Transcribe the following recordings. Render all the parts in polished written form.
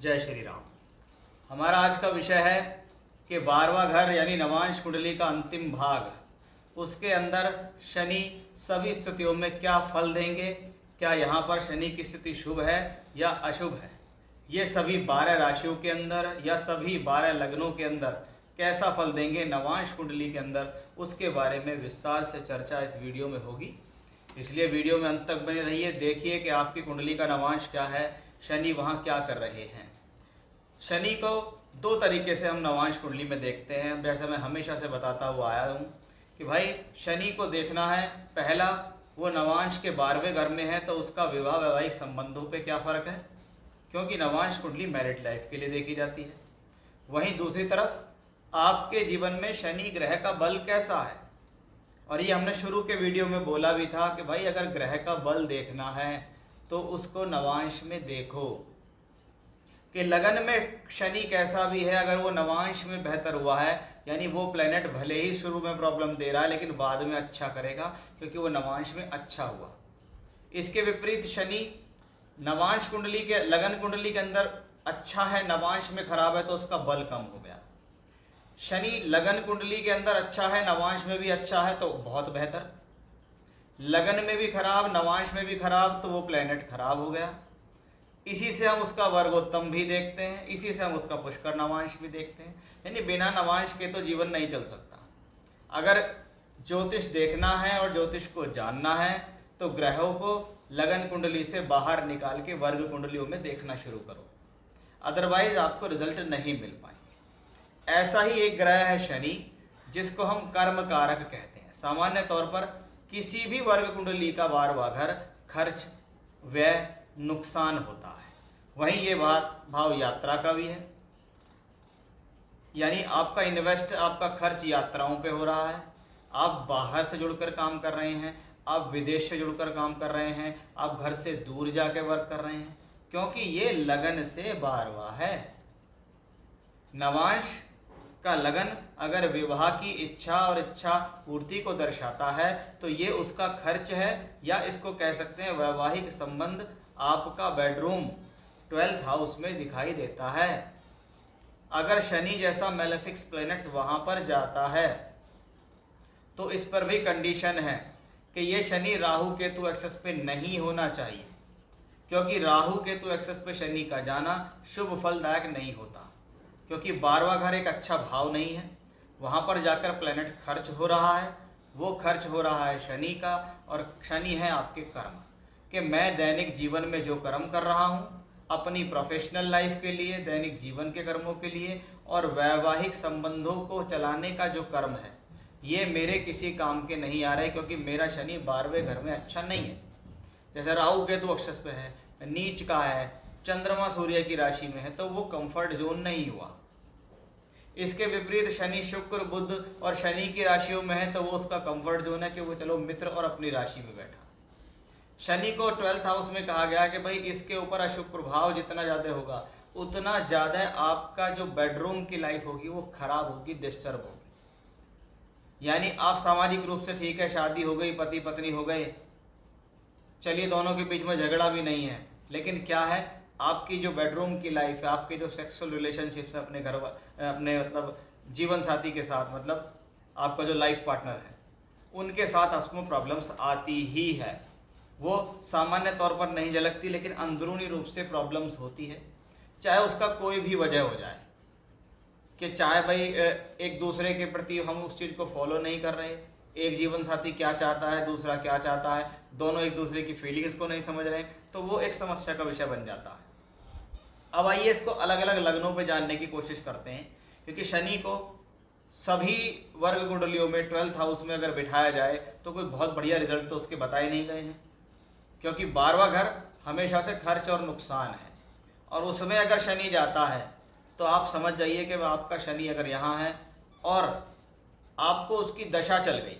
जय श्री राम। हमारा आज का विषय है कि 12वां घर यानी नवांश कुंडली का अंतिम भाग, उसके अंदर शनि सभी स्थितियों में क्या फल देंगे, क्या यहाँ पर शनि की स्थिति शुभ है या अशुभ है, ये सभी 12 राशियों के अंदर या सभी 12 लग्नों के अंदर कैसा फल देंगे नवांश कुंडली के अंदर, उसके बारे में विस्तार से चर्चा इस वीडियो में होगी। इसलिए वीडियो में अंत तक बने रहिए, देखिए कि आपकी कुंडली का नवांश क्या है, शनि वहाँ क्या कर रहे हैं। शनि को दो तरीके से हम नवांश कुंडली में देखते हैं। जैसे मैं हमेशा से बताता हुआ आया हूँ कि भाई शनि को देखना है, पहला वो नवांश के 12वें घर में है तो उसका विवाह वैवाहिक संबंधों पे क्या फ़र्क है, क्योंकि नवांश कुंडली मैरिड लाइफ के लिए देखी जाती है। वहीं दूसरी तरफ आपके जीवन में शनि ग्रह का बल कैसा है, और ये हमने शुरू के वीडियो में बोला भी था कि भाई अगर ग्रह का बल देखना है तो उसको नवांश में देखो कि लगन में शनि कैसा भी है, अगर वो नवांश में बेहतर हुआ है यानी वो प्लेनेट भले ही शुरू में प्रॉब्लम दे रहा है लेकिन बाद में अच्छा करेगा क्योंकि वो नवांश में अच्छा हुआ। इसके विपरीत शनि नवांश कुंडली के लगन कुंडली के अंदर अच्छा है, नवांश में खराब है तो उसका बल कम हो गया। शनि लगन कुंडली के अंदर अच्छा है, नवांश में भी अच्छा है तो बहुत बेहतर, लगन में भी खराब नवांश में भी खराब तो वो प्लेनेट खराब हो गया। इसी से हम उसका वर्गोत्तम भी देखते हैं, इसी से हम उसका पुष्कर नवांश भी देखते हैं। यानी बिना नवांश के तो जीवन नहीं चल सकता। अगर ज्योतिष देखना है और ज्योतिष को जानना है तो ग्रहों को लगन कुंडली से बाहर निकाल के वर्ग कुंडलियों में देखना शुरू करो, अदरवाइज आपको रिजल्ट नहीं मिल पाएंगे। ऐसा ही एक ग्रह है शनि, जिसको हम कर्म कारक कहते हैं। सामान्य तौर पर किसी भी वर्ग कुंडली का 12वां घर खर्च, व्यय, नुकसान होता है। वहीं ये बात भाव यात्रा का भी है, यानी आपका इन्वेस्ट, आपका खर्च यात्राओं पे हो रहा है। आप बाहर से जुड़कर काम कर रहे हैं, आप विदेश से जुड़कर काम कर रहे हैं, आप घर से दूर जाके वर्क कर रहे हैं, क्योंकि ये लगन से 12वां है। नवांश का लगन अगर विवाह की इच्छा और इच्छा पूर्ति को दर्शाता है तो ये उसका खर्च है, या इसको कह सकते हैं वैवाहिक संबंध आपका बेडरूम 12th हाउस में दिखाई देता है। अगर शनि जैसा मेलेफिक्स प्लैनेट्स वहाँ पर जाता है तो इस पर भी कंडीशन है कि ये शनि राहु केतु एक्सेस पे नहीं होना चाहिए, क्योंकि राहु केतु एक्सेस पे शनि का जाना शुभ फलदायक नहीं होता, क्योंकि 12वां घर एक अच्छा भाव नहीं है। वहाँ पर जाकर प्लैनेट खर्च हो रहा है, वो खर्च हो रहा है शनि का, और शनि है आपके कर्म कि मैं दैनिक जीवन में जो कर्म कर रहा हूँ अपनी प्रोफेशनल लाइफ के लिए, दैनिक जीवन के कर्मों के लिए, और वैवाहिक संबंधों को चलाने का जो कर्म है ये मेरे किसी काम के नहीं आ रहे, क्योंकि मेरा शनि 12वें घर में अच्छा नहीं है। जैसे राहु केतु अक्षस पे है, नीच का है, चंद्रमा सूर्य की राशि में है, तो वो कंफर्ट जोन नहीं हुआ। इसके विपरीत शनि शुक्र बुध और शनि की राशियों में है तो वो उसका कंफर्ट जोन है कि वो चलो मित्र और अपनी राशि में बैठा। शनि को 12th हाउस में कहा गया कि भाई इसके ऊपर अशुभ प्रभाव जितना ज़्यादा होगा उतना ज़्यादा आपका जो बेडरूम की लाइफ होगी वो खराब होगी, डिस्टर्ब होगी। यानी आप सामाजिक रूप से ठीक है, शादी हो गई, पति पत्नी हो गए, चलिए दोनों के बीच में झगड़ा भी नहीं है, लेकिन क्या है आपकी जो बेडरूम की लाइफ है, आपके जो सेक्सुअल रिलेशनशिप्स है अपने घर, अपने मतलब जीवन साथी के साथ, मतलब आपका जो लाइफ पार्टनर है उनके साथ उसमें प्रॉब्लम्स आती ही है। वो सामान्य तौर पर नहीं झलकती लेकिन अंदरूनी रूप से प्रॉब्लम्स होती है, चाहे उसका कोई भी वजह हो जाए, कि चाहे भाई एक दूसरे के प्रति हम उस चीज़ को फॉलो नहीं कर रहे, एक जीवन साथी क्या चाहता है दूसरा क्या चाहता है, दोनों एक दूसरे की फीलिंग्स को नहीं समझ रहे, तो वो एक समस्या का विषय बन जाता है। अब आइए इसको अलग अलग लग्नों पे जानने की कोशिश करते हैं, क्योंकि शनि को सभी वर्ग कुंडलियों में 12th हाउस में अगर बिठाया जाए तो कोई बहुत बढ़िया रिजल्ट तो उसके बताए नहीं गए हैं, क्योंकि 12वां घर हमेशा से खर्च और नुकसान है, और उसमें अगर शनि जाता है तो आप समझ जाइए कि आपका शनि अगर यहाँ है और आपको उसकी दशा चल गई,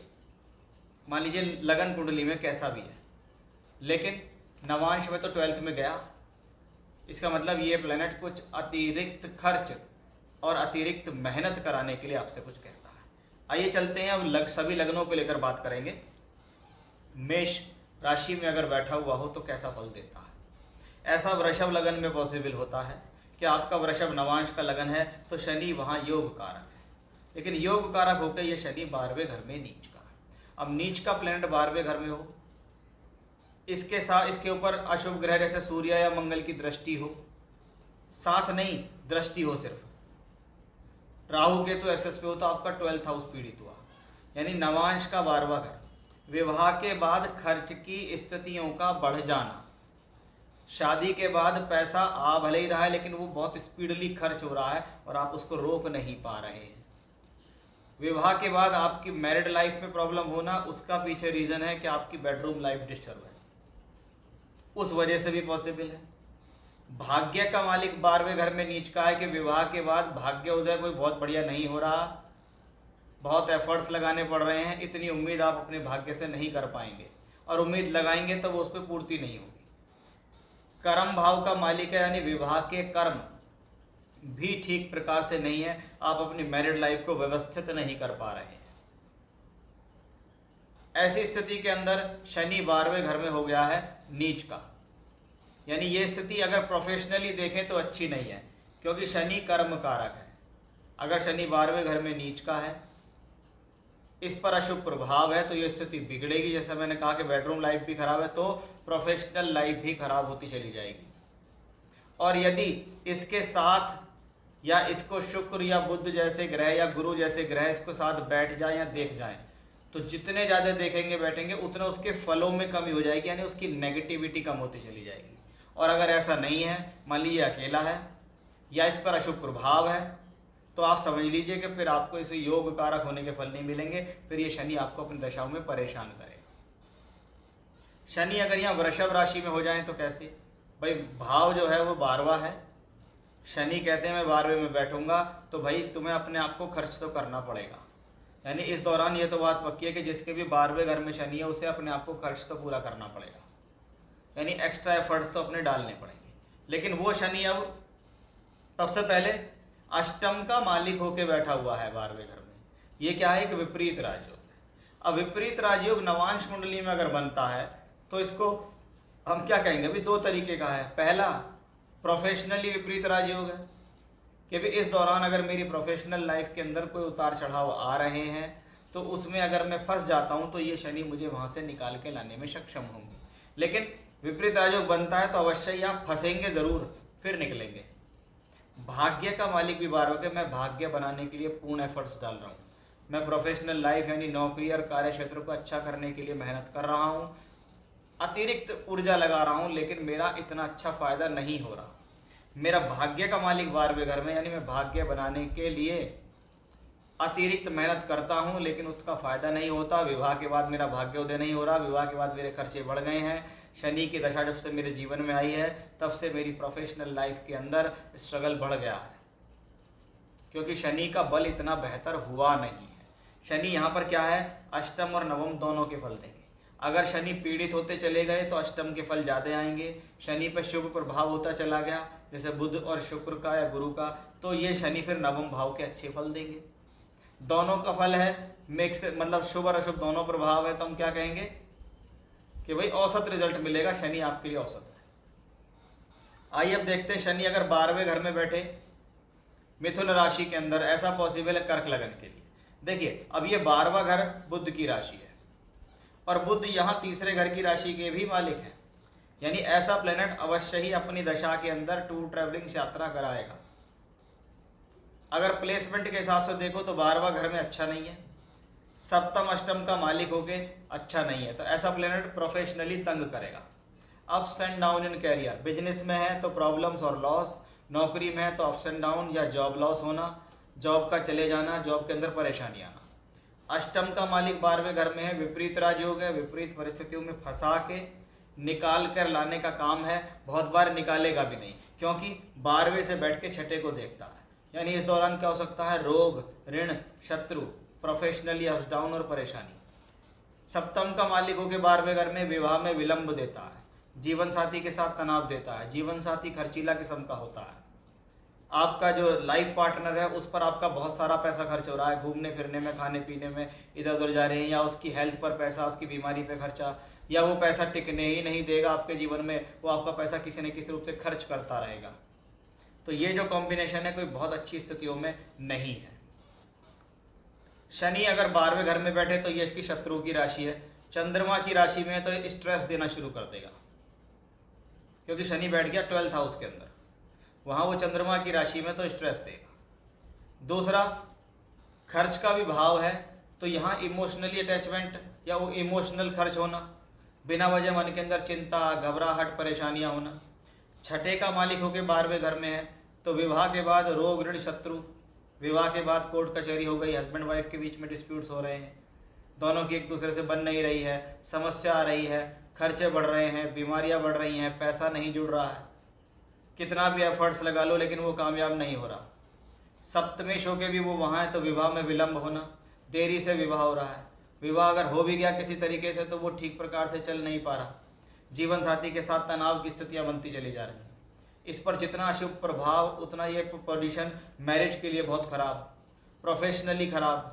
मान लीजिए लगन कुंडली में कैसा भी है, लेकिन नवांश में तो 12th में गया, इसका मतलब ये प्लेनेट कुछ अतिरिक्त खर्च और अतिरिक्त मेहनत कराने के लिए आपसे कुछ कहता है। आइए चलते हैं, अब सभी लग्नों को लेकर बात करेंगे। मेष राशि में अगर बैठा हुआ हो तो कैसा फल देता है। ऐसा वृषभ लगन में पॉसिबल होता है, कि आपका वृषभ नवांश का लगन है तो शनि वहाँ योग कारक है, लेकिन योग कारक होकर ये शनि 12वें घर में नीच का है। अब नीच का प्लैनेट 12वें घर में हो, इसके साथ इसके ऊपर अशुभ ग्रह जैसे सूर्य या मंगल की दृष्टि हो, साथ नहीं दृष्टि हो, सिर्फ राहु केतु एक्सेस पे हो, तो आपका 12th हाउस पीड़ित हुआ। यानी नवांश का 12वां घर, विवाह के बाद खर्च की स्थितियों का बढ़ जाना, शादी के बाद पैसा आ भले ही रहा है लेकिन वो बहुत स्पीडली खर्च हो रहा है और आप उसको रोक नहीं पा रहे हैं। विवाह के बाद आपकी मैरिड लाइफ में प्रॉब्लम होना, उसका पीछे रीजन है कि आपकी बेडरूम लाइफ डिस्टर्ब है, उस वजह से भी पॉसिबल है। भाग्य का मालिक 12वें घर में नीच का है कि विवाह के बाद भाग्य उदय कोई बहुत बढ़िया नहीं हो रहा, बहुत एफर्ट्स लगाने पड़ रहे हैं, इतनी उम्मीद आप अपने भाग्य से नहीं कर पाएंगे, और उम्मीद लगाएंगे तो वो उस पर पूर्ति नहीं होगी। कर्म भाव का मालिक है, यानी विवाह के कर्म भी ठीक प्रकार से नहीं है, आप अपनी मैरिड लाइफ को व्यवस्थित नहीं कर पा रहे हैं। ऐसी स्थिति के अंदर शनि 12वें घर में हो गया है नीच का, यानी ये स्थिति अगर प्रोफेशनली देखें तो अच्छी नहीं है, क्योंकि शनि कर्म कारक है। अगर शनि 12वें घर में नीच का है, इस पर अशुभ प्रभाव है, तो ये स्थिति बिगड़ेगी। जैसा मैंने कहा कि बेडरूम लाइफ भी खराब है तो प्रोफेशनल लाइफ भी खराब होती चली जाएगी। और यदि इसके साथ या इसको शुक्र या बुध जैसे ग्रह या गुरु जैसे ग्रह इसको साथ बैठ जाए या देख जाए, तो जितने ज़्यादा देखेंगे बैठेंगे उतना उसके फलों में कमी हो जाएगी, यानी उसकी नेगेटिविटी कम होती चली जाएगी। और अगर ऐसा नहीं है, मान लीजिए अकेला है या इस पर अशुभ प्रभाव है, तो आप समझ लीजिए कि फिर आपको इसे योग कारक होने के फल नहीं मिलेंगे, फिर ये शनि आपको अपनी दशाओं में परेशान करेगा। शनि अगर यहाँ वृषभ राशि में हो जाए तो कैसे भाई, भाव जो है वो 12वां है, शनि कहते हैं मैं 12वें में बैठूंगा, तो भाई तुम्हें अपने आप को खर्च तो करना पड़ेगा। यानी इस दौरान ये तो बात पक्की है कि जिसके भी 12वें घर में शनि है उसे अपने आप को खर्च तो पूरा करना पड़ेगा, यानी एक्स्ट्रा एफर्ट्स तो अपने डालने पड़ेंगे। लेकिन वो शनि अब सबसे पहले अष्टम का मालिक होके बैठा हुआ है 12वें घर में। ये क्या है, कि विपरीत राजयोग है। अब विपरीत राजयोग नवांश कुंडली में अगर बनता है तो इसको हम क्या कहेंगे, अभी दो तरीके का है। पहला प्रोफेशनली विपरीत राजयोग है कि भाई इस दौरान अगर मेरी प्रोफेशनल लाइफ के अंदर कोई उतार चढ़ाव आ रहे हैं तो उसमें अगर मैं फंस जाता हूँ तो ये शनि मुझे वहाँ से निकाल के लाने में सक्षम होंगे। लेकिन विपरीत राजयोग बनता है तो अवश्य ही आप फंसेंगे ज़रूर, फिर निकलेंगे। भाग्य का मालिक भी 12वें के, मैं भाग्य बनाने के लिए पूर्ण एफर्ट्स डाल रहा हूँ, मैं प्रोफेशनल लाइफ यानी नौकरी और कार्य क्षेत्र को अच्छा करने के लिए मेहनत कर रहा हूँ, अतिरिक्त ऊर्जा लगा रहा हूँ, लेकिन मेरा इतना अच्छा फायदा नहीं हो रहा। मेरा भाग्य का मालिक 12वें घर में, यानी मैं भाग्य बनाने के लिए अतिरिक्त मेहनत करता हूँ लेकिन उसका फायदा नहीं होता। विवाह के बाद मेरा भाग्य उदय नहीं हो रहा, विवाह के बाद मेरे खर्चे बढ़ गए हैं। शनि की दशा जब से मेरे जीवन में आई है तब से मेरी प्रोफेशनल लाइफ के अंदर स्ट्रगल बढ़ गया है, क्योंकि शनि का बल इतना बेहतर हुआ नहीं है। शनि यहाँ पर क्या है, अष्टम और नवम दोनों के फल देंगे। अगर शनि पीड़ित होते चले गए तो अष्टम के फल ज़्यादा आएंगे, शनि पर शुभ प्रभाव होता चला गया जैसे बुध और शुक्र का या गुरु का, तो ये शनि फिर नवम भाव के अच्छे फल देंगे। दोनों का फल है मिक्स, मतलब शुभ और अशुभ दोनों प्रभाव है, तो हम क्या कहेंगे कि भाई औसत रिजल्ट मिलेगा, शनि आपके लिए औसत है। आइए अब देखते हैं शनि अगर 12वें घर में बैठे मिथुन राशि के अंदर, ऐसा पॉसिबल है कर्क लगन के लिए। देखिए अब ये 12वां घर बुध की राशि है और बुध यहाँ तीसरे घर की राशि के भी मालिक है, यानी ऐसा प्लेनेट अवश्य ही अपनी दशा के अंदर टूर ट्रैवलिंग यात्रा कराएगा। अगर प्लेसमेंट के हिसाब से देखो तो 12वां घर में अच्छा नहीं है, सप्तम अष्टम का मालिक होके अच्छा नहीं है, तो ऐसा प्लेनेट प्रोफेशनली तंग करेगा। Ups and down in career, business में है तो प्रॉब्लम्स और लॉस, नौकरी में है तो अप्स एंड डाउन या जॉब लॉस होना, जॉब का चले जाना, जॉब के अंदर परेशानी आना। अष्टम का मालिक 12वें घर में है, विपरीत राजयोग है, विपरीत परिस्थितियों में फंसा के निकाल कर लाने का काम है। बहुत बार निकालेगा भी नहीं, क्योंकि 12वें से बैठ के छठे को देखता है, यानी इस दौरान क्या हो सकता है, रोग, ऋण, शत्रु, प्रोफेशनली अप्स डाउन और परेशानी। सप्तम का मालिक होकर 12वें घर में विवाह में विलंब देता है, जीवन साथी के साथ तनाव देता है, जीवन साथी खर्चीला किस्म का होता है। आपका जो लाइफ पार्टनर है उस पर आपका बहुत सारा पैसा खर्च हो रहा है, घूमने फिरने में, खाने पीने में इधर उधर जा रहे हैं, या उसकी हेल्थ पर पैसा, उसकी बीमारी पे खर्चा, या वो पैसा टिकने ही नहीं देगा आपके जीवन में, वो आपका पैसा किसी न किसी रूप से खर्च करता रहेगा। तो ये जो कॉम्बिनेशन है कोई बहुत अच्छी स्थितियों में नहीं है। शनि अगर 12वें घर में बैठे तो ये इसकी शत्रु की राशि है। चंद्रमा की राशि में तो स्ट्रेस देना शुरू कर देगा, क्योंकि शनि बैठ गया 12th हाउस के अंदर, वहाँ वो चंद्रमा की राशि में तो स्ट्रेस देगा। दूसरा, खर्च का भी भाव है, तो यहाँ इमोशनली अटैचमेंट या वो इमोशनल खर्च होना, बिना वजह मन के अंदर चिंता, घबराहट, परेशानियाँ होना। छठे का मालिक होकर 12वें घर में है, तो विवाह के बाद रोग, ऋण, शत्रु, विवाह के बाद कोर्ट कचहरी हो गई, हस्बैंड वाइफ के बीच में डिस्प्यूट्स हो रहे हैं, दोनों की एक दूसरे से बन नहीं रही है, समस्या आ रही है, खर्चे बढ़ रहे हैं, बीमारियां बढ़ रही हैं, पैसा नहीं जुड़ रहा है, कितना भी एफर्ट्स लगा लो लेकिन वो कामयाब नहीं हो रहा। सप्तमेश होके भी वो वहाँ है, तो विवाह में विलंब होना, देरी से विवाह हो रहा है, विवाह अगर हो भी गया किसी तरीके से तो वो ठीक प्रकार से चल नहीं पा रहा, जीवन साथी के साथ तनाव की स्थितियाँ बनती चली जा रही हैं। इस पर जितना अशुभ प्रभाव उतना ये पोजीशन मैरिज के लिए बहुत खराब, प्रोफेशनली खराब,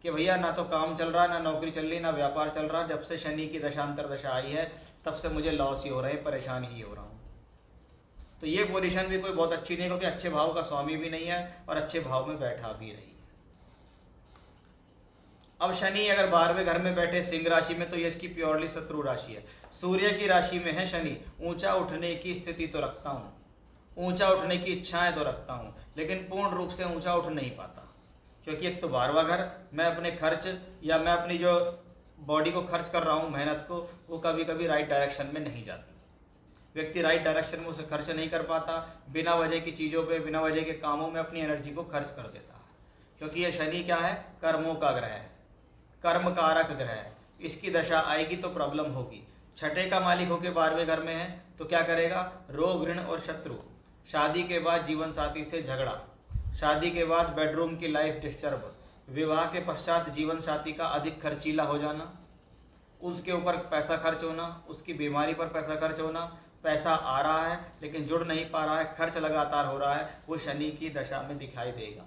कि भैया ना तो काम चल रहा, ना नौकरी चल रही, ना व्यापार चल रहा, जब से शनि की दशांतर दशा आई है तब से मुझे लॉस ही हो रहे हैं, परेशान ही हो रहा हूँ। तो ये पोजीशन भी कोई बहुत अच्छी नहीं, क्योंकि अच्छे भाव का स्वामी भी नहीं है और अच्छे भाव में बैठा भी नहीं है। अब शनि अगर 12वें घर में बैठे सिंह राशि में, तो ये इसकी प्योरली शत्रु राशि है। सूर्य की राशि में है शनि, ऊंचा उठने की स्थिति तो रखता हूँ, ऊंचा उठने की इच्छाएं तो रखता हूँ, लेकिन पूर्ण रूप से ऊंचा उठ नहीं पाता, क्योंकि एक तो 12वां घर, मैं अपने खर्च या मैं अपनी जो बॉडी को खर्च कर रहा हूँ, मेहनत को, वो कभी कभी राइट डायरेक्शन में नहीं जाती। व्यक्ति राइट डायरेक्शन में उसे खर्च नहीं कर पाता, बिना वजह की चीज़ों पे, बिना वजह के कामों में अपनी एनर्जी को खर्च कर देता है, क्योंकि ये शनि क्या है, कर्मों का ग्रह है, कर्म कारक ग्रह है, इसकी दशा आएगी तो प्रॉब्लम होगी। छठे का मालिक होकर 12वें घर में है, तो क्या करेगा, रोग, ऋण और शत्रु, शादी के बाद जीवन साथी से झगड़ा, शादी के बाद बेडरूम की लाइफ डिस्टर्ब, विवाह के पश्चात जीवन साथी का अधिक खर्चीला हो जाना, उसके ऊपर पैसा खर्च होना, उसकी बीमारी पर पैसा खर्च होना, पैसा आ रहा है लेकिन जुड़ नहीं पा रहा है, खर्च लगातार हो रहा है, वो शनि की दशा में दिखाई देगा।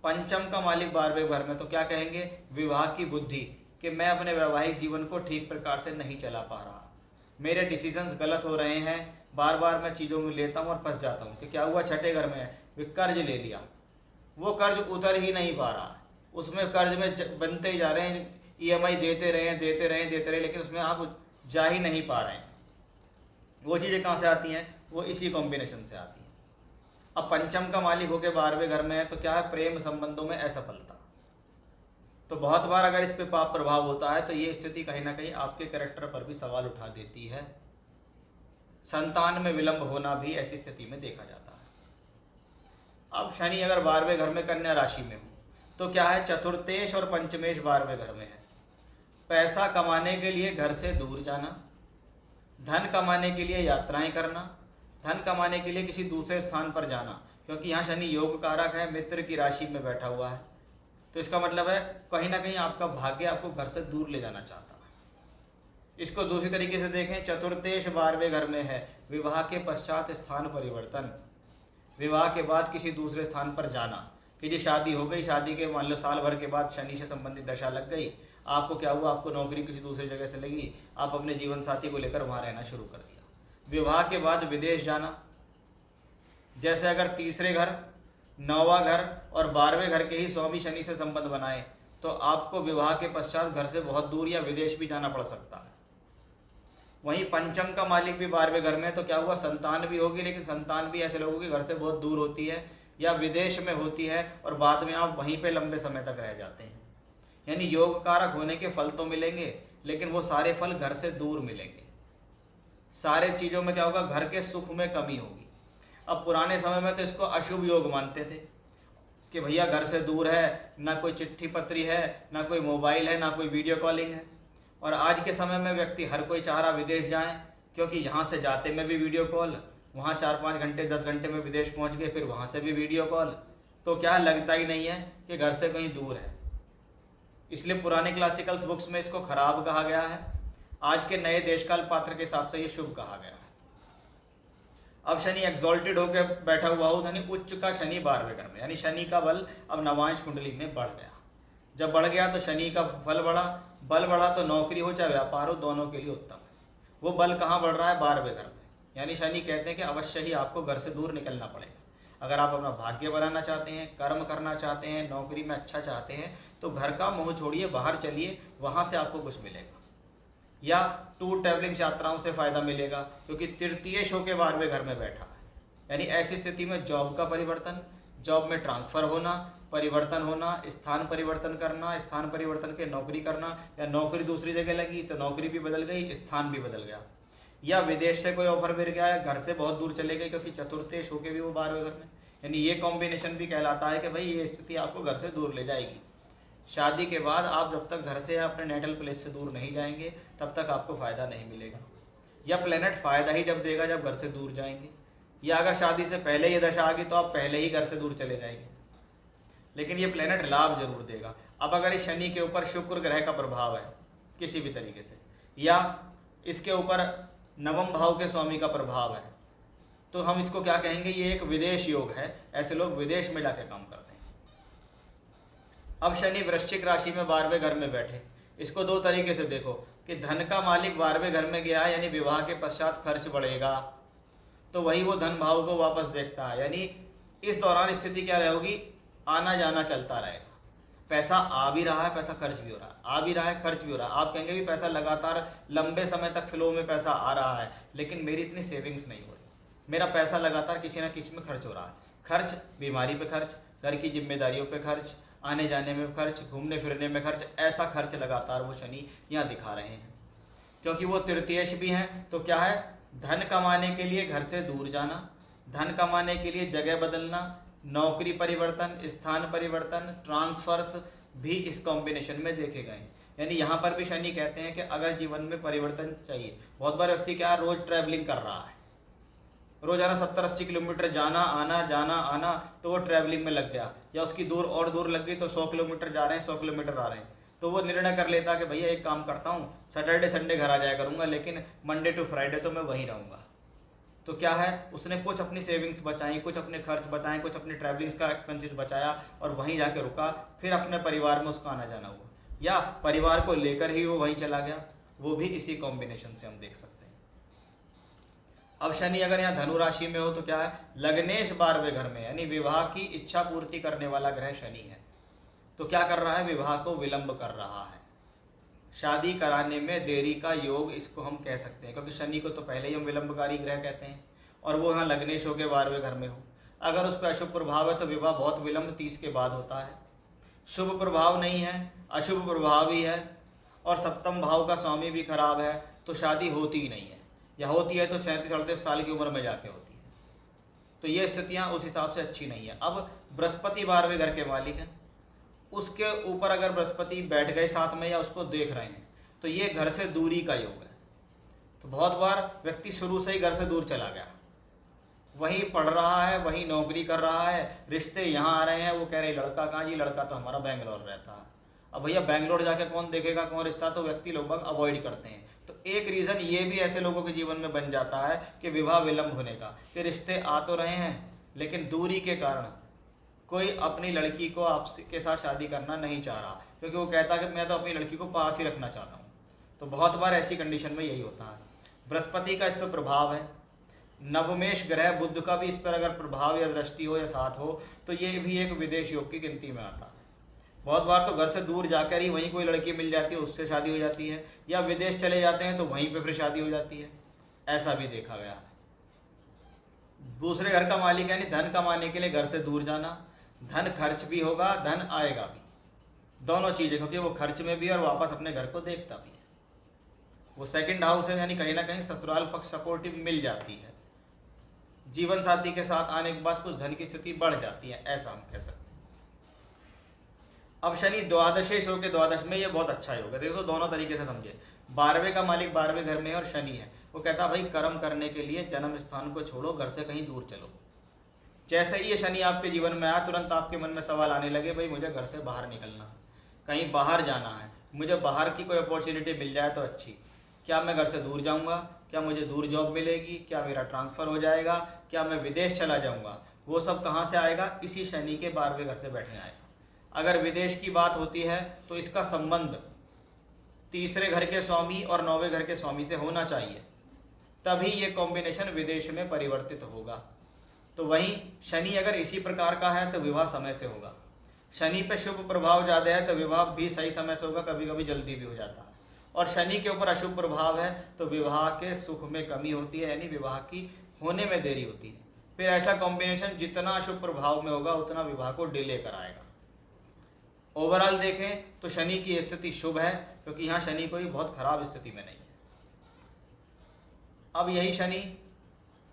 पंचम का मालिक 12वें घर में, तो क्या कहेंगे, विवाह की बुद्धि, कि मैं अपने वैवाहिक जीवन को ठीक प्रकार से नहीं चला पा रहा, मेरे डिसीजंस गलत हो रहे हैं, बार बार मैं चीज़ों में लेता हूँ और फंस जाता हूँ। कि क्या हुआ, छठे घर में है, वे कर्ज ले लिया, वो कर्ज उतर ही नहीं पा रहा है, उसमें कर्ज में बनते ही जा रहे हैं, EMI देते रहे, लेकिन उसमें आप जा ही नहीं पा रहे हैं। वो चीज़ें कहाँ से आती हैं, वो इसी कॉम्बिनेशन से आती हैं। अब पंचम का मालिक होकर 12वें घर में है, तो क्या है, प्रेम संबंधों में असफलता। तो बहुत बार अगर इस पे पाप प्रभाव होता है तो ये स्थिति कहीं ना कहीं आपके कैरेक्टर पर भी सवाल उठा देती है। संतान में विलंब होना भी ऐसी स्थिति में देखा जाता है। अब शनि अगर 12वें घर में कन्या राशि में हो, तो क्या है, चतुर्थेश और पंचमेश 12वें घर में है, पैसा कमाने के लिए घर से दूर जाना, धन कमाने के लिए यात्राएं करना, धन कमाने के लिए किसी दूसरे स्थान पर जाना, क्योंकि यहाँ शनि योग कारक है, मित्र की राशि में बैठा हुआ है, तो इसका मतलब है कहीं ना कहीं आपका भाग्य आपको घर से दूर ले जाना चाहता है। इसको दूसरी तरीके से देखें, चतुर्थेश 12वें घर में है, विवाह के पश्चात स्थान परिवर्तन, विवाह के बाद किसी दूसरे स्थान पर जाना, कि जी शादी हो गई, शादी के मान लो साल भर के बाद शनि से संबंधित दशा लग गई, आपको क्या हुआ, आपको नौकरी किसी दूसरी जगह से लगी, आप अपने जीवन साथी को लेकर वहाँ रहना शुरू कर दिया। विवाह के बाद विदेश जाना, जैसे अगर तीसरे घर, 9वां घर और 12वें घर के ही स्वामी शनि से संबंध बनाए, तो आपको विवाह के पश्चात घर से बहुत दूर या विदेश भी जाना पड़ सकता है। वहीं पंचम का मालिक भी 12वें घर में, तो क्या हुआ, संतान भी होगी, लेकिन संतान भी ऐसे लोगों के घर से बहुत दूर होती है या विदेश में होती है, और बाद में आप वहीं पे लंबे समय तक रह जाते हैं। यानी योग कारक होने के फल तो मिलेंगे, लेकिन वो सारे फल घर से दूर मिलेंगे। सारे चीज़ों में क्या होगा, घर के सुख में कमी होगी। अब पुराने समय में तो इसको अशुभ योग मानते थे, कि भैया घर से दूर है, ना कोई चिट्ठी पत्री है, ना कोई मोबाइल है, ना कोई वीडियो कॉलिंग है। और आज के समय में व्यक्ति हर कोई चाह रहा विदेश जाएं, क्योंकि यहाँ से जाते में भी वीडियो कॉल, वहाँ 4-5 घंटे 10 घंटे में विदेश पहुँच गए, फिर वहाँ से भी वीडियो कॉल, तो क्या लगता ही नहीं है कि घर से कहीं दूर है। इसलिए पुराने क्लासिकल्स बुक्स में इसको खराब कहा गया है, आज के नए देशकाल पात्र के हिसाब से ये शुभ कहा गया है। अब शनि एक्सॉल्टेड होकर बैठा हुआ हो, यानी उच्च का शनि 12वें घर में, यानी शनि का बल अब नवांश कुंडली में बढ़ गया। जब बढ़ गया तो शनि का बल बढ़ा, बल बढ़ा तो नौकरी हो चाहे व्यापार हो, दोनों के लिए उत्तम है। वो बल कहाँ बढ़ रहा है, 12वें घर में, यानी शनि कहते हैं कि अवश्य ही आपको घर से दूर निकलना पड़ेगा। अगर आप अपना भाग्य बनाना चाहते हैं, कर्म करना चाहते हैं, नौकरी में अच्छा चाहते हैं, तो घर का मोह छोड़िए, बाहर चलिए, वहाँ से आपको कुछ मिलेगा। या टूर ट्रैवलिंग यात्राओं से फ़ायदा मिलेगा, क्योंकि तृतीय शो के 12वें घर में बैठा है। यानी ऐसी स्थिति में जॉब का परिवर्तन, जॉब में ट्रांसफ़र होना, परिवर्तन होना, स्थान परिवर्तन करना, स्थान परिवर्तन के नौकरी करना, या नौकरी दूसरी जगह लगी तो नौकरी भी बदल गई, स्थान भी बदल गया, या विदेश से कोई ऑफर मिल गया, या घर से बहुत दूर चले गए, क्योंकि चतुर्थेश होके भी वो 12वें घर में। यानी ये कॉम्बिनेशन भी कहलाता है कि भाई ये स्थिति आपको घर से दूर ले जाएगी। शादी के बाद आप जब तक घर से या अपने नेटल प्लेस से दूर नहीं जाएंगे, तब तक आपको फ़ायदा नहीं मिलेगा। या प्लेनेट फ़ायदा ही जब देगा जब घर से दूर जाएंगे, या अगर शादी से पहले ये दशा आ गई तो आप पहले ही घर से दूर चले जाएंगे, लेकिन ये प्लेनेट लाभ जरूर देगा। अब अगर इस शनि के ऊपर शुक्र ग्रह का प्रभाव है किसी भी तरीके से, या इसके ऊपर नवम भाव के स्वामी का प्रभाव है, तो हम इसको क्या कहेंगे, ये एक विदेश योग है। ऐसे लोग विदेश में जाके काम करते हैं। अब शनि वृश्चिक राशि में 12वें घर में बैठे, इसको दो तरीके से देखो कि धन का मालिक 12वें घर में गया है, यानी विवाह के पश्चात खर्च बढ़ेगा, तो वही वो धन भाव को वापस देखता है। यानी इस दौरान स्थिति क्या रहेगी, आना जाना चलता रहेगा, पैसा आ भी रहा है, पैसा खर्च भी हो रहा है, आ भी रहा है, खर्च भी हो रहा है। आप कहेंगे भी पैसा लगातार लंबे समय तक फ्लो में पैसा आ रहा है, लेकिन मेरी इतनी सेविंग्स नहीं हो रही, मेरा पैसा लगातार किसी ना किसी में खर्च हो रहा है। खर्च बीमारी पे खर्च, घर की जिम्मेदारियों पे खर्च, आने जाने में खर्च, घूमने फिरने में खर्च, ऐसा खर्च लगातार वो शनि यहाँ दिखा रहे हैं। क्योंकि वो तृतीयेश भी हैं, तो क्या है, धन कमाने के लिए घर से दूर जाना, धन कमाने के लिए जगह बदलना, नौकरी परिवर्तन, स्थान परिवर्तन, ट्रांसफर्स भी इस कॉम्बिनेशन में देखे गए। यानी यहाँ पर भी शनि कहते हैं कि अगर जीवन में परिवर्तन चाहिए, बहुत बार व्यक्ति क्या रोज़ ट्रैवलिंग कर रहा है, रोजाना 70-80 किलोमीटर जाना आना, तो वो ट्रैवलिंग में लग गया, या उसकी दूर और दूर लग गई तो 100 किलोमीटर जा रहे हैं, 100 किलोमीटर आ रहे हैं, तो वो निर्णय कर लेता कि भैया एक काम करता हूँ, सैटरडे संडे घर आ जाया करूँगा, लेकिन मंडे टू फ्राइडे तो मैं वहीं रहूँगा। तो क्या है, उसने कुछ अपनी सेविंग्स बचाई, कुछ अपने खर्च बचाए, कुछ अपनी ट्रैवलिंग्स का एक्सपेंसेस बचाया, और वहीं जाके रुका, फिर अपने परिवार में उसका आना जाना हुआ, या परिवार को लेकर ही वो वहीं चला गया, वो भी इसी कॉम्बिनेशन से हम देख सकते हैं। अब शनि अगर यहाँ धनु राशि में हो तो क्या है, लग्नेश 12वें घर में, यानी विवाह की इच्छा पूर्ति करने वाला ग्रह शनि है। तो क्या कर रहा है, विवाह को विलंब कर रहा है, शादी कराने में देरी का योग इसको हम कह सकते हैं, क्योंकि शनि को तो पहले ही हम विलंबकारी ग्रह कहते हैं, और वो यहाँ लग्नेश हो के 12वें घर में हो, अगर उस पर अशुभ प्रभाव है तो विवाह बहुत विलंब 30 के बाद होता है। शुभ प्रभाव नहीं है, अशुभ प्रभाव ही है, और सप्तम भाव का स्वामी भी खराब है, तो शादी होती ही नहीं है, या होती है तो 37-38 साल की उम्र में जाके होती है। तो ये स्थितियाँ उस हिसाब से अच्छी नहीं है। अब बृहस्पति 12वें घर के मालिक हैं, उसके ऊपर अगर बृहस्पति बैठ गए साथ में या उसको देख रहे हैं, तो ये घर से दूरी का योग है। तो बहुत बार व्यक्ति शुरू से ही घर से दूर चला गया, वहीं पढ़ रहा है, वहीं नौकरी कर रहा है, रिश्ते यहाँ आ रहे हैं, वो कह रहे लड़का कहाँ जी, लड़का तो हमारा बेंगलोर रहता है। अब भैया बेंगलोर जाके कौन देखेगा कौन रिश्ता, तो व्यक्ति लगभग अवॉइड करते हैं। तो एक रीज़न ये भी ऐसे लोगों के जीवन में बन जाता है कि विवाह विलंब होने का, कि रिश्ते आ तो रहे हैं लेकिन दूरी के कारण कोई अपनी लड़की को आपके साथ शादी करना नहीं चाह रहा, क्योंकि वो कहता है कि मैं तो अपनी लड़की को पास ही रखना चाहता हूँ। तो बहुत बार ऐसी कंडीशन में यही होता है। बृहस्पति का इस पर प्रभाव है, नवमेश ग्रह बुध का भी इस पर अगर प्रभाव या दृष्टि हो या साथ हो, तो ये भी एक विदेश योग की गिनती में आता है। बहुत बार तो घर से दूर जाकर ही वहीं कोई लड़की मिल जाती है, उससे शादी हो जाती है, या विदेश चले जाते हैं तो वहीं पे फिर शादी हो जाती है, ऐसा भी देखा गया है। दूसरे घर का मालिक यानी धन कमाने के लिए घर से दूर जाना, धन खर्च भी होगा, धन आएगा भी, दोनों चीज़ें, क्योंकि वो खर्च में भी और वापस अपने घर को देखता भी है। वो सेकंड हाउस है, यानी कहीं ना कहीं ससुराल पक्ष सपोर्टिव मिल जाती है, जीवन साथी के साथ आने के बाद कुछ धन की स्थिति बढ़ जाती है, ऐसा हम कह सकते हैं। अब शनि द्वादशेश हो के द्वादश में, ये बहुत अच्छा योग है। देखो दोनों तरीके से समझे, 12वें का मालिक 12वें घर में और शनि है, वो कहता है भाई कर्म करने के लिए जन्म स्थान को छोड़ो, घर से कहीं दूर चलो। जैसे ही ये शनि आपके जीवन में आया, तुरंत आपके मन में सवाल आने लगे, भाई मुझे घर से बाहर निकलना, कहीं बाहर जाना है, मुझे बाहर की कोई अपॉर्चुनिटी मिल जाए तो अच्छी। क्या मैं घर से दूर जाऊंगा, क्या मुझे दूर जॉब मिलेगी, क्या मेरा ट्रांसफ़र हो जाएगा, क्या मैं विदेश चला जाऊंगा, वो सब कहाँ से आएगा, इसी शनि के 12वें घर से बैठने आएगा। अगर विदेश की बात होती है तो इसका संबंध तीसरे घर के स्वामी और 9वें घर के स्वामी से होना चाहिए, तभी ये कॉम्बिनेशन विदेश में परिवर्तित होगा। तो वहीं शनि अगर इसी प्रकार का है तो विवाह समय से होगा। शनि पे शुभ प्रभाव ज़्यादा है तो विवाह भी सही समय से होगा, कभी कभी जल्दी भी हो जाता है। और शनि के ऊपर अशुभ प्रभाव है तो विवाह के सुख में कमी होती है, यानी विवाह की होने में देरी होती है। फिर ऐसा कॉम्बिनेशन जितना अशुभ प्रभाव में होगा उतना विवाह को डिले कराएगा। ओवरऑल देखें तो शनि की स्थिति शुभ है, क्योंकि यहाँ शनि कोई बहुत खराब स्थिति में नहीं है। अब यही शनि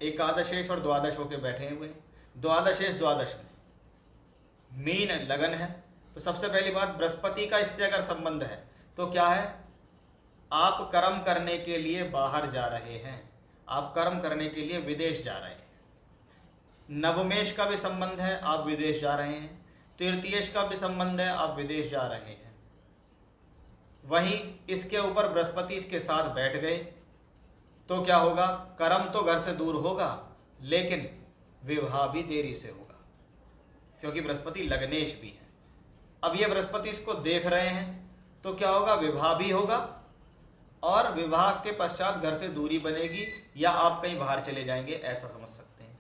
एकादशेश और द्वादश होके बैठे हुए, द्वादशेश द्वादश में मीन लगन है। तो सबसे पहली बात, बृहस्पति का इससे अगर संबंध है तो क्या है, आप कर्म करने के लिए बाहर जा रहे हैं, आप कर्म करने के लिए विदेश जा रहे हैं। नवमेश का भी संबंध है, आप विदेश जा रहे हैं। तृतीयेश का भी संबंध है, आप विदेश जा रहे हैं। वहीं इसके ऊपर बृहस्पति इसके साथ बैठ गए तो क्या होगा, कर्म तो घर से दूर होगा लेकिन विवाह भी देरी से होगा, क्योंकि बृहस्पति लग्नेश भी है। अब ये बृहस्पति इसको देख रहे हैं तो क्या होगा, विवाह भी होगा और विवाह के पश्चात घर से दूरी बनेगी या आप कहीं बाहर चले जाएंगे, ऐसा समझ सकते हैं।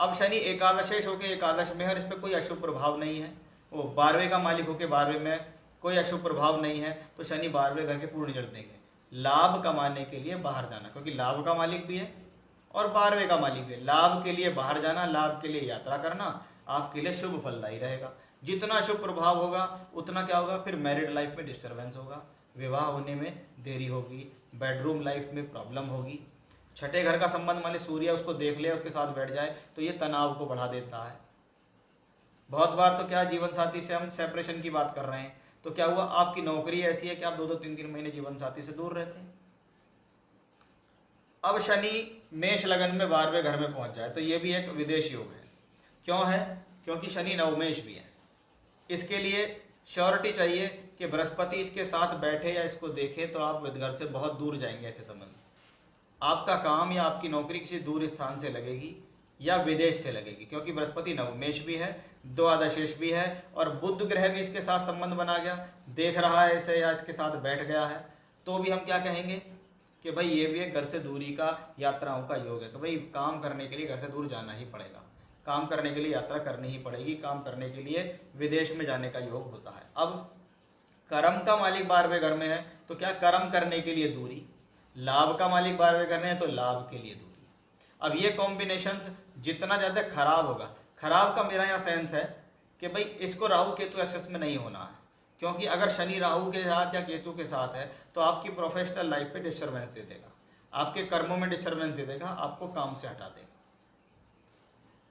अब शनि एकादशेश होकर एकादश में है और इस पर कोई अशुभ प्रभाव नहीं है, वो 12वें का मालिक होकर 12वें में कोई अशुभ प्रभाव नहीं है, तो शनि 12वें घर के पूर्ण जड़ देंगे। लाभ कमाने के लिए बाहर जाना, क्योंकि लाभ का मालिक भी है और 12वें का मालिक भी है। लाभ के लिए बाहर जाना, लाभ के लिए यात्रा करना आपके लिए शुभ फलदायी रहेगा। जितना शुभ प्रभाव होगा उतना क्या होगा, फिर मैरिड लाइफ में डिस्टर्बेंस होगा, विवाह होने में देरी होगी, बेडरूम लाइफ में प्रॉब्लम होगी। छठे घर का संबंध मान ली सूर्य उसको देख ले, उसके साथ बैठ जाए तो ये तनाव को बढ़ा देता है। बहुत बार तो क्या, जीवन साथी से हम सेपरेशन की बात कर रहे हैं तो क्या हुआ, आपकी नौकरी ऐसी है कि आप 2-2 3-3 महीने जीवन साथी से दूर रहते हैं। अब शनि मेष लगन में 12वें घर में पहुंच जाए तो ये भी एक विदेश योग है। क्यों है, क्योंकि शनि नवमेश भी है। इसके लिए श्योरिटी चाहिए कि बृहस्पति इसके साथ बैठे या इसको देखे तो आप घर से बहुत दूर जाएंगे। ऐसे संबंध, आपका काम या आपकी नौकरी किसी दूर स्थान से लगेगी या विदेश से लगेगी, क्योंकि बृहस्पति नवमेश भी है, द्वादशेश भी है और बुध ग्रह भी इसके साथ संबंध बना गया, देख रहा है ऐसे या इसके साथ बैठ गया है, तो भी हम क्या कहेंगे कि भाई ये भी एक घर से दूरी का, यात्राओं का योग है। कि भाई काम करने के लिए घर से दूर जाना ही पड़ेगा, काम करने के लिए यात्रा करनी ही पड़ेगी, काम करने के लिए विदेश में जाने का योग होता है। अब कर्म का मालिक 12वें घर में है तो क्या, कर्म करने के लिए दूरी, लाभ का मालिक 12वें घर में है तो लाभ के लिए दूरी। अब ये कॉम्बिनेशंस जितना ज़्यादा खराब होगा, खराब का मेरा यहाँ सेंस है कि भाई इसको राहु केतु एक्सेस में नहीं होना है, क्योंकि अगर शनि राहु के साथ या केतु के साथ है तो आपकी प्रोफेशनल लाइफ पे डिस्टर्बेंस दे देगा, आपके कर्मों में डिस्टर्बेंस दे देगा, आपको काम से हटा देगा।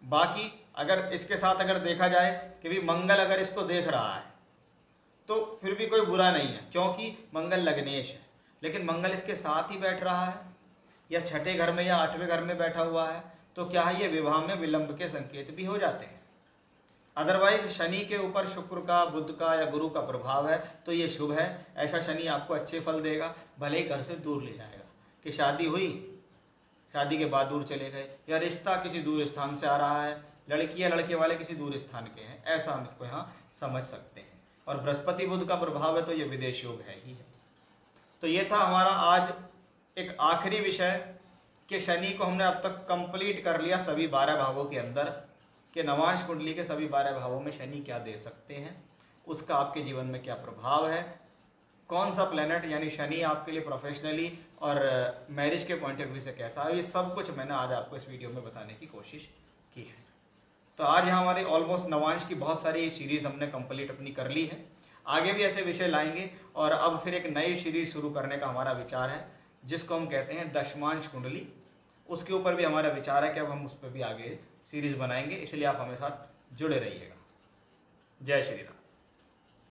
बाकी अगर इसके साथ अगर देखा जाए कि भी मंगल अगर इसको देख रहा है तो फिर भी कोई बुरा नहीं है, क्योंकि मंगल लग्नेश है। लेकिन मंगल इसके साथ ही बैठ रहा है या छठे घर में या 8वें घर में बैठा हुआ है तो क्या है, ये विवाह में विलंब के संकेत भी हो जाते हैं। अदरवाइज शनि के ऊपर शुक्र का, बुध का या गुरु का प्रभाव है तो ये शुभ है। ऐसा शनि आपको अच्छे फल देगा, भले ही घर से दूर ले जाएगा कि शादी हुई, शादी के बाद दूर चले गए, या रिश्ता किसी दूर स्थान से आ रहा है, लड़की या लड़के वाले किसी दूर स्थान के हैं, ऐसा हम इसको यहाँ समझ सकते हैं। और बृहस्पति बुध का प्रभाव है तो ये विदेश योग है ही है। तो ये था हमारा आज एक आखिरी विषय कि शनि को हमने अब तक कंप्लीट कर लिया सभी 12 भावों के अंदर, कि नवांश कुंडली के सभी 12 भावों में शनि क्या दे सकते हैं, उसका आपके जीवन में क्या प्रभाव है, कौन सा प्लेनेट यानी शनि आपके लिए प्रोफेशनली और मैरिज के पॉइंट ऑफ व्यू से कैसा है, ये सब कुछ मैंने आज आपको इस वीडियो में बताने की कोशिश की है। तो आज यहाँ हमारी ऑलमोस्ट नवांश की बहुत सारी सीरीज़ हमने कंप्लीट अपनी कर ली है। आगे भी ऐसे विषय लाएंगे और अब फिर एक नई सीरीज़ शुरू करने का हमारा विचार है जिसको हम कहते हैं दशमांश कुंडली। उसके ऊपर भी हमारा विचार है कि अब हम उस पर भी आगे सीरीज़ बनाएंगे, इसलिए आप हमारे साथ जुड़े रहिएगा। जय श्री राम।